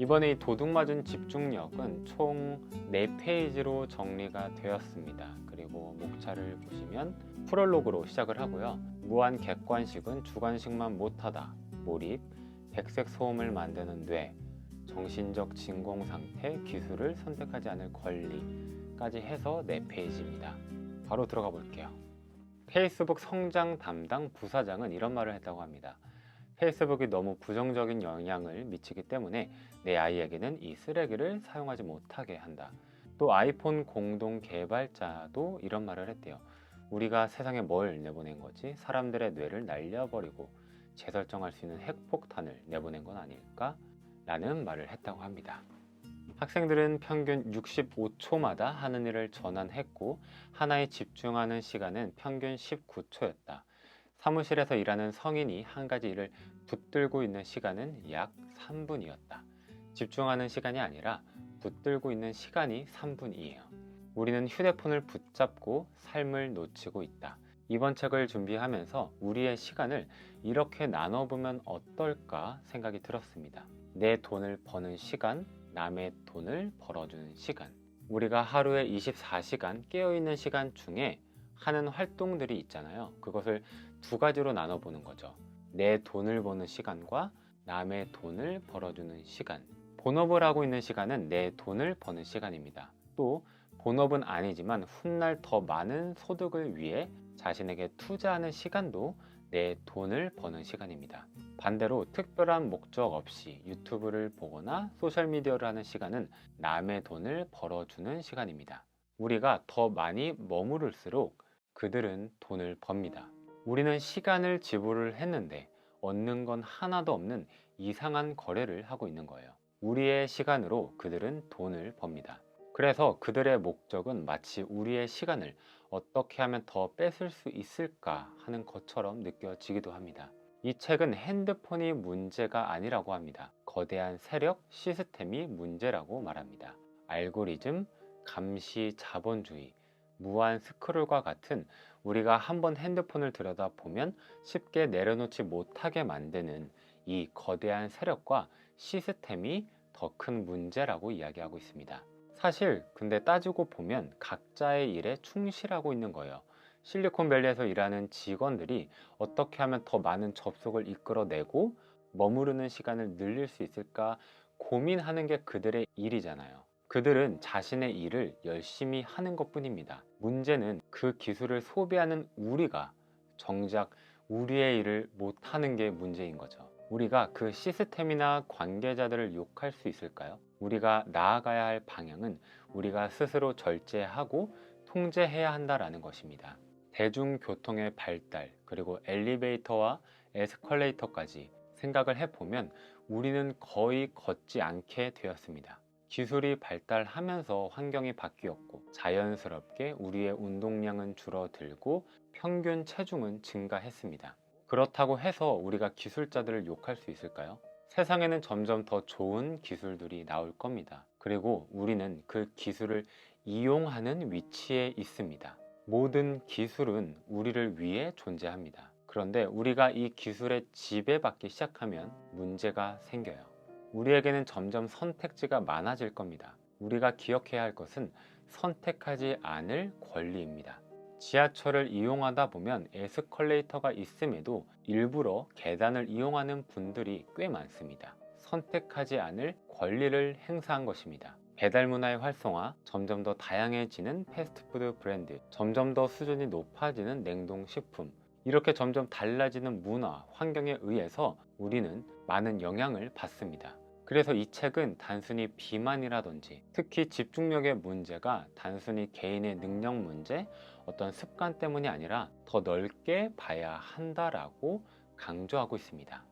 이번에 이 도둑맞은 집중력은 총 4페이지로 정리가 되었습니다. 그리고 목차를 보시면 프롤로그로 시작을 하고요. 무한 객관식은 주관식만 못하다, 몰입, 백색 소음을 만드는 뇌, 정신적 진공 상태, 기술을 선택하지 않을 권리까지 해서 4페이지입니다. 바로 들어가 볼게요. 페이스북 성장 담당 부사장은 이런 말을 했다고 합니다. 페이스북이 너무 부정적인 영향을 미치기 때문에 내 아이에게는 이 쓰레기를 사용하지 못하게 한다. 또 아이폰 공동 개발자도 이런 말을 했대요. 우리가 세상에 뭘 내보낸 거지? 사람들의 뇌를 날려버리고 재설정할 수 있는 핵폭탄을 내보낸 건 아닐까? 라는 말을 했다고 합니다. 학생들은 평균 65초마다 하는 일을 전환했고 하나에 집중하는 시간은 평균 19초였다. 사무실에서 일하는 성인이 한 가지 일을 붙들고 있는 시간은 약 3분이었다. 집중하는 시간이 아니라 붙들고 있는 시간이 3분이에요. 우리는 휴대폰을 붙잡고 삶을 놓치고 있다. 이번 책을 준비하면서 우리의 시간을 이렇게 나눠보면 어떨까 생각이 들었습니다. 내 돈을 버는 시간, 남의 돈을 벌어주는 시간. 우리가 하루에 24시간 깨어있는 시간 중에 하는 활동들이 있잖아요. 그것을 두 가지로 나눠보는 거죠. 내 돈을 버는 시간과 남의 돈을 벌어주는 시간. 본업을 하고 있는 시간은 내 돈을 버는 시간입니다. 또 본업은 아니지만 훗날 더 많은 소득을 위해 자신에게 투자하는 시간도 내 돈을 버는 시간입니다. 반대로 특별한 목적 없이 유튜브를 보거나 소셜미디어를 하는 시간은 남의 돈을 벌어주는 시간입니다. 우리가 더 많이 머무를수록 그들은 돈을 법니다. 우리는 시간을 지불을 했는데 얻는 건 하나도 없는 이상한 거래를 하고 있는 거예요. 우리의 시간으로 그들은 돈을 법니다. 그래서 그들의 목적은 마치 우리의 시간을 어떻게 하면 더 뺏을 수 있을까 하는 것처럼 느껴지기도 합니다. 이 책은 핸드폰이 문제가 아니라고 합니다. 거대한 세력, 시스템이 문제라고 말합니다. 알고리즘, 감시 자본주의, 무한 스크롤과 같은 우리가 한번 핸드폰을 들여다보면 쉽게 내려놓지 못하게 만드는 이 거대한 세력과 시스템이 더 큰 문제라고 이야기하고 있습니다. 사실 근데 따지고 보면 각자의 일에 충실하고 있는 거예요. 실리콘밸리에서 일하는 직원들이 어떻게 하면 더 많은 접속을 이끌어내고 머무르는 시간을 늘릴 수 있을까 고민하는 게 그들의 일이잖아요. 그들은 자신의 일을 열심히 하는 것 뿐입니다. 문제는 그 기술을 소비하는 우리가 정작 우리의 일을 못하는 게 문제인 거죠. 우리가 그 시스템이나 관계자들을 욕할 수 있을까요? 우리가 나아가야 할 방향은 우리가 스스로 절제하고 통제해야 한다라는 것입니다. 대중교통의 발달, 그리고 엘리베이터와 에스컬레이터까지 생각을 해보면 우리는 거의 걷지 않게 되었습니다. 기술이 발달하면서 환경이 바뀌었고 자연스럽게 우리의 운동량은 줄어들고 평균 체중은 증가했습니다. 그렇다고 해서 우리가 기술자들을 욕할 수 있을까요? 세상에는 점점 더 좋은 기술들이 나올 겁니다. 그리고 우리는 그 기술을 이용하는 위치에 있습니다. 모든 기술은 우리를 위해 존재합니다. 그런데 우리가 이 기술에 지배받기 시작하면 문제가 생겨요. 우리에게는 점점 선택지가 많아질 겁니다. 우리가 기억해야 할 것은 선택하지 않을 권리입니다. 지하철을 이용하다 보면 에스컬레이터가 있음에도 일부러 계단을 이용하는 분들이 꽤 많습니다. 선택하지 않을 권리를 행사한 것입니다. 배달 문화의 활성화, 점점 더 다양해지는 패스트푸드 브랜드, 점점 더 수준이 높아지는 냉동식품, 이렇게 점점 달라지는 문화, 환경에 의해서 우리는 많은 영향을 받습니다. 그래서 이 책은 단순히 비만이라든지 특히 집중력의 문제가 단순히 개인의 능력 문제, 어떤 습관 때문이 아니라 더 넓게 봐야 한다라고 강조하고 있습니다.